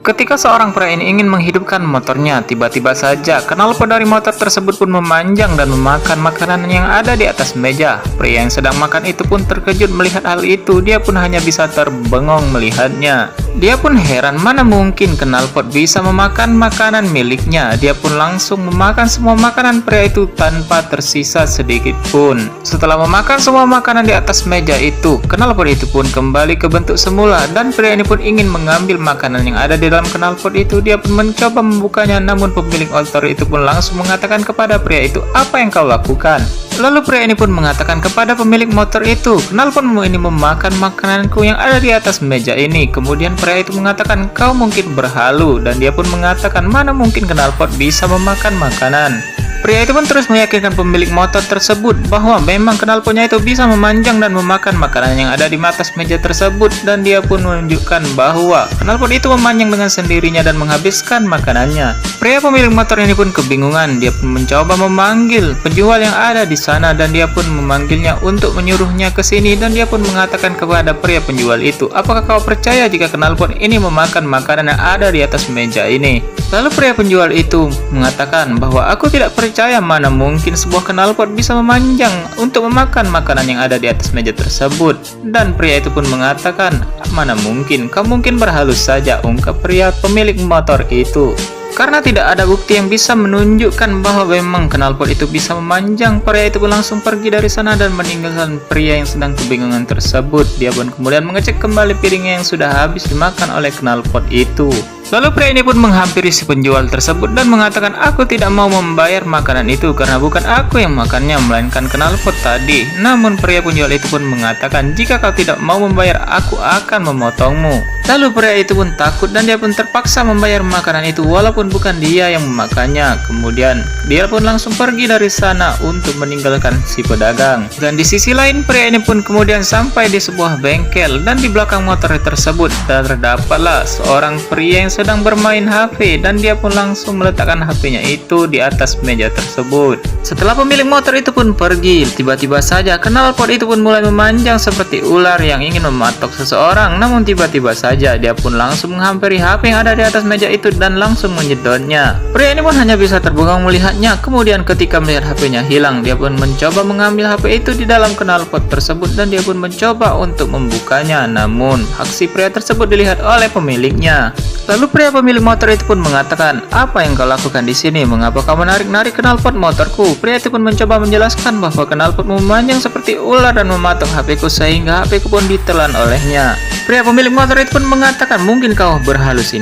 Ketika seorang pria ini ingin menghidupkan motornya, tiba-tiba saja knalpot dari motor tersebut pun memanjang dan memakan makanan yang ada di atas meja. Pria yang sedang makan itu pun terkejut melihat hal itu. Dia pun hanya bisa terbengong melihatnya. Dia pun heran, mana mungkin knalpot bisa memakan makanan miliknya. Dia pun langsung memakan semua makanan pria itu tanpa tersisa sedikit pun. Setelah memakan semua makanan di atas meja itu, knalpot itu pun kembali ke bentuk semula dan pria ini pun ingin mengambil makanan yang ada di dalam knalpot itu. Dia pun mencoba membukanya, namun pemilik motor itu pun langsung mengatakan kepada pria itu, "Apa yang kau lakukan?" Lalu pria ini pun mengatakan kepada pemilik motor itu, "Knalpotmu ini memakan makananku yang ada di atas meja ini." Kemudian pria itu mengatakan, "Kau mungkin berhalu," dan dia pun mengatakan, "Mana mungkin knalpot bisa memakan makanan." Pria itu pun terus meyakinkan pemilik motor tersebut bahwa memang knalpotnya itu bisa memanjang dan memakan makanan yang ada di atas meja tersebut, dan dia pun menunjukkan bahwa knalpot itu memanjang dengan sendirinya dan menghabiskan makanannya. Pria pemilik motor ini pun kebingungan. Dia pun mencoba memanggil penjual yang ada di sana dan dia pun memanggilnya untuk menyuruhnya ke sini, dan dia pun mengatakan kepada pria penjual itu, "Apakah kau percaya jika knalpot ini memakan makanan yang ada di atas meja ini?" Lalu pria penjual itu mengatakan bahwa, "Aku tidak percaya, mana mungkin sebuah knalpot bisa memanjang untuk memakan makanan yang ada di atas meja tersebut." Dan pria itu pun mengatakan, "Mana mungkin, kau mungkin berhalus saja," ungkap pria pemilik motor itu. Karena tidak ada bukti yang bisa menunjukkan bahwa memang knalpot itu bisa memanjang, pria itu pun langsung pergi dari sana dan meninggalkan pria yang sedang kebingungan tersebut. Dia pun kemudian mengecek kembali piringnya yang sudah habis dimakan oleh knalpot itu. Lalu pria ini pun menghampiri si penjual tersebut dan mengatakan, "Aku tidak mau membayar makanan itu karena bukan aku yang makannya, melainkan knalpot tadi." Namun pria penjual itu pun mengatakan, "Jika kau tidak mau membayar, aku akan memotongmu." Lalu pria itu pun takut dan dia pun terpaksa membayar makanan itu walaupun bukan dia yang memakannya. Kemudian dia pun langsung pergi dari sana untuk meninggalkan si pedagang. Dan di sisi lain pria ini pun kemudian sampai di sebuah bengkel, dan di belakang motor tersebut terdapatlah seorang pria yang sedang bermain HP, dan dia pun langsung meletakkan HP-nya itu di atas meja tersebut. Setelah pemilik motor itu pun pergi, tiba-tiba saja knalpot itu pun mulai memanjang seperti ular yang ingin mematok seseorang. Namun tiba-tiba saja dia pun langsung menghampiri HP yang ada di atas meja itu dan langsung menyedotnya. Pria ini pun hanya bisa terbengong melihatnya. Kemudian ketika melihat HP-nya hilang, dia pun mencoba mengambil HP itu di dalam knalpot tersebut dan dia pun mencoba untuk membukanya. Namun aksi pria tersebut dilihat oleh pemiliknya. Lalu pria pemilik motor itu pun mengatakan, "Apa yang kau lakukan di sini? Mengapa kau menarik-narik knalpot motorku?" Pria itu pun mencoba menjelaskan bahwa knalpot memanjang seperti ular dan mematok HP-ku sehingga HP-ku pun ditelan olehnya. Pria pemilik motor itu pun mengatakan, "Mungkin kau berhalusinasi